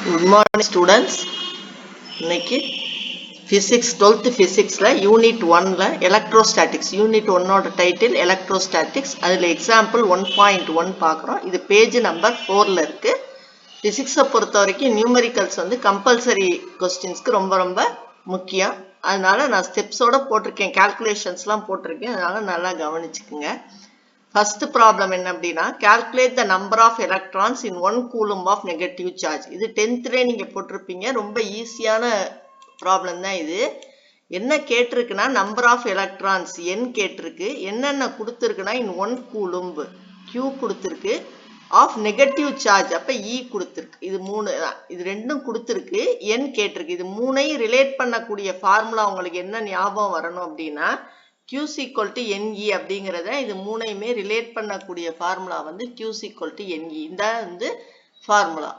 Good morning students. இன்னைக்கு physics 12th physicsல unit 1ல electrostatics unit 1ஓட டைட்டில் electrostatics அதுல example 1.1 பார்க்கறோம். இது பேஜ் நம்பர் 4ல இருக்கு. physics பொறுத்த வரைக்கும் numericals வந்து compulsory questionsக்கு ரொம்ப முக்கியம். அதனால நான் ஸ்டெப்ஸோட போட்டிருக்கேன், calculationsலாம் போட்டிருக்கேன். அதனால நல்லா கவனிச்சுக்குங்க. First problem என்ன அப்படினா calculate the number of electrons in 1 coulomb of negative charge. இது 10th ல நீங்க போட்டிருப்பீங்க. ரொம்ப ஈஸியான problem தான் இது. என்ன கேட்டிருக்குன்னா number of electrons n கேட்டிருக்கு. என்னென்ன கொடுத்திருக்குன்னா in 1 coulomb q கொடுத்திருக்கு of negative charge. அப்ப e கொடுத்திருக்கு. இது மூணு இது ரெண்டும் கொடுத்திருக்கு. n கேட்டிருக்கு. இது மூணையும் ரிலேட் பண்ணக்கூடிய ஃபார்முலா உங்களுக்கு என்ன ஞாபகம் வரணும் அப்படின்னா Q is equal to NE அப்படிங்கிறத இது மூணையுமே ரிலேட் பண்ணக்கூடிய ஃபார்முலா வந்து Q is equal to NE. இந்த வந்து formula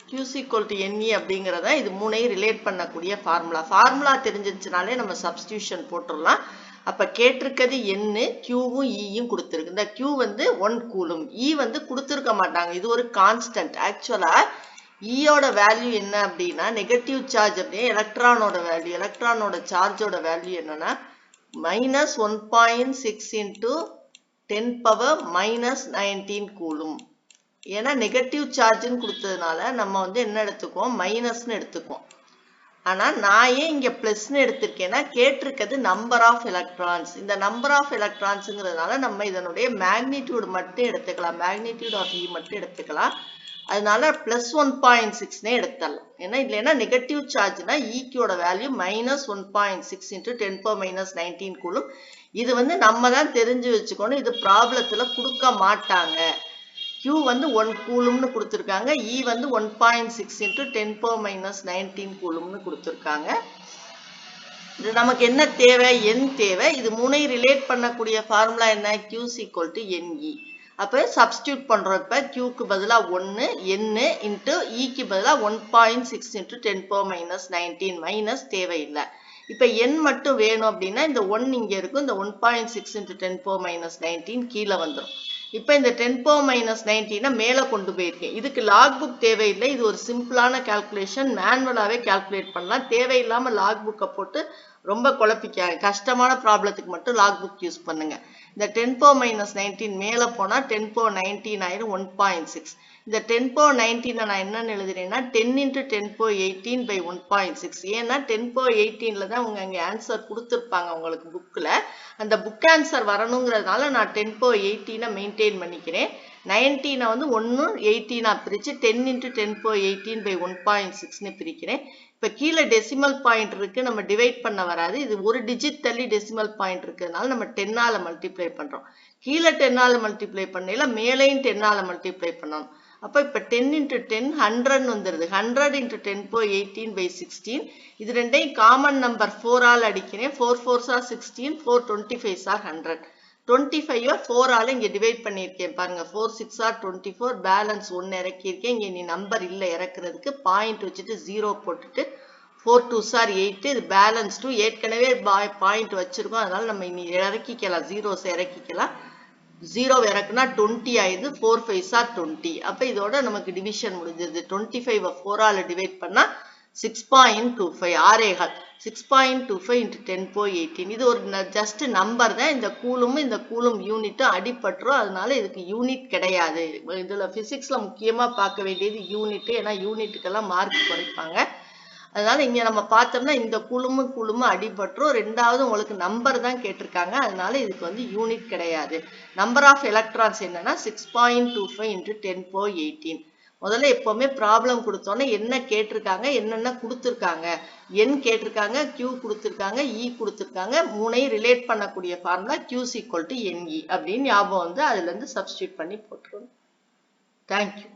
Q is equal to NE அப்படிங்கிறத இது மூணையும் ரிலேட் பண்ணக்கூடிய ஃபார்முலா தெரிஞ்சிருச்சுனாலே நம்ம சப்ஸ்டிடியூஷன் போட்டுடலாம். அப்ப கேட்டிருக்கிறது N, Qவும் Eயும் கொடுத்திருக்கு. இந்த Q வந்து 1 கூலும், E வந்து கொடுத்திருக்க மாட்டாங்க. இது ஒரு கான்ஸ்டன்ட். ஆக்சுவலா ஈயோட வேல்யூ என்ன அப்படின்னா நெகட்டிவ் சார்ஜ் அப்படியே எலக்ட்ரானோட வேல்யூ, எலக்ட்ரானோட சார்ஜோட வேல்யூ என்னன்னா -1.6 into 10 power -19 கூலும். ஏன்னா நெகட்டிவ் சார்ஜ்னு கொடுத்ததுனால நம்ம வந்து என்ன எடுத்துக்குவோம், மைனஸ்னு எடுத்துக்குவோம். ஆனா நான் ஏன் இங்க பிளஸ்னு எடுத்திருக்கேன்னா கேட்டிருக்கிறது நம்பர் ஆஃப் எலக்ட்ரான்ஸ். இந்த நம்பர் ஆஃப் எலக்ட்ரான்ஸ்ங்கிறதுனால நம்ம இதனுடைய மேக்னிடியூட் மட்டும் எடுத்துக்கலாம், மேக்னிடியூட் ஆஃப் E மட்டும் எடுத்துக்கலாம். அதனால +1.6 எடுத்துடலாம். ஏன்னா இல்லைன்னா நெகட்டிவ் சார்ஜ்னா ஈக்கியோட வேல்யூ -1.6 into 10 - 19 கூலும். இது வந்து நம்ம தான் தெரிஞ்சு வச்சுக்கணும். இது ப்ராப்ளத்துல கொடுக்க மாட்டாங்க. Q வந்து 1 கூலும்னு கொடுத்துருக்காங்க, E வந்து 1.6 into 10 - 19 கூலும்னு கொடுத்துருக்காங்க. இது நமக்கு என்ன தேவை, n தேவை. இது மூணையும் ரிலேட் பண்ணக்கூடிய ஃபார்முலா என்ன, Q is equal to NE. அப்ப சப்ஸ்டியூட் பண்றப்ப Q க்கு பதிலா 1, N into E க்கு பதிலா 1.6 into 10 - 19 மைனஸ் தேவையில்லை. இப்ப N மட்டும் வேணும் அப்படின்னா இந்த 1 இங்க இருக்கும், இந்த 1.6 into 10 - 19 கீழே வந்துடும். இப்ப இந்த 10 - 19 மேல கொண்டு போயிருக்கேன். இதுக்கு லாக் புக் தேவையில்லை. இது ஒரு சிம்பிளான கால்குலேஷன், மேனுவலாவே கால்குலேட் பண்ணலாம். தேவையில்லாம லாக் புக்கை போட்டு ரொம்ப குழப்பிக்காங்க. கஷ்டமான ப்ராப்ளத்துக்கு மட்டும் லாக் புக் யூஸ் பண்ணுங்க. இந்த 10 - 19 மேல போனா 10 - 19 ஆயிரும் 1.6. இந்த 10 - 19 நான் என்னன்னு எழுதுறேன்னா 10 into 10 - 18 by 1.6. ஏன்னா 10 - 18ல தான் உங்க அங்க ஆன்சர் கொடுத்துருப்பாங்க உங்களுக்கு புக்ல. அந்த புக் ஆன்சர் வரணுங்கிறதுனால நான் 10 - 18 மெயின்டைன் பண்ணிக்கிறேன். 19 வந்து 1 18 பிரிச்சு 10 into 10 - 18 by 1.6ன்னு பிரிக்கிறேன். இப்ப கீழே டெசிமல் பாயிண்ட் இருக்கு, நம்ம டிவைட் பண்ண வராது. இது ஒரு டிஜிட் தள்ளி டெசிமல் பாயிண்ட் இருக்கிறதுனால நம்ம 10ஆல மல்டிப்ளை பண்றோம். கீழே 10ஆல மல்டிப்ளை பண்ணல, மேலையும் 10ஆல மல்டிப்ளை பண்ணணும். அப்ப இப்ப 10 into 10 100 வந்துருது. 100 into 10 - 18 by 16. இது ரெண்டையும் காமன் நம்பர் 4ஆல அடிக்கிறேன். 4 4s are 16, 4 25s are 100. 25 4ஆல இங்க டிவைட் பண்ணியிருக்கேன் பாருங்க. 4 6 are 24, பேலன்ஸ் 1 இறக்கியிருக்கேன். இங்க நீ நம்பர் இல்லை இறக்குறதுக்கு, பாயிண்ட் வச்சுட்டு 0 போட்டுட்டு 4 2s are 8, இது பேலன்ஸ் 2. ஏற்கனவே பாயிண்ட் வச்சிருக்கோம், அதனால நம்ம இனி இறக்கிக்கலாம், 0s இறக்கிக்கலாம். 0 இறக்குனா 20 ஆயிடுது. 4 5s are 20. அப்ப இதோட நமக்கு டிவிஷன் முடிஞ்சது. 25 4ஆல டிவைட் பண்ணா 6.25, 6.25 into 10 - 18. இது ஒரு ஜஸ்ட் நம்பர் தான். இந்த கூலும் யூனிட்டும் அடிபட்டுரும். அதனால இதுக்கு யூனிட் கிடையாது. இதுல பிசிக்ஸ்ல முக்கியமா பார்க்க வேண்டியது யூனிட். ஏன்னா யூனிட்டுக்கெல்லாம் மார்க் குறைப்பாங்க. அதனால இங்க நம்ம பார்த்தோம்னா இந்த கூலும் அடிபட்டுரும். ரெண்டாவது உங்களுக்கு நம்பர் தான் கேட்டிருக்காங்க, அதனால இதுக்கு வந்து யூனிட் கிடையாது. நம்பர் ஆஃப் எலக்ட்ரான்ஸ் என்னன்னா 6.25 into 10 - 18. முதல்ல எப்பவுமே ப்ராப்ளம் கொடுத்தோன்னே என்ன கேட்டிருக்காங்க, என்னென்ன கொடுத்துருக்காங்க, N கேட்டிருக்காங்க, Q கொடுத்துருக்காங்க, E கொடுத்துருக்காங்க. மூணையும் ரிலேட் பண்ணக்கூடிய formula Q is equal to NE அப்படின்னு ஞாபகம் வந்து அதுல இருந்து சப்ஸ்டியூட் பண்ணி போட்டுருவோம். தேங்க்யூ.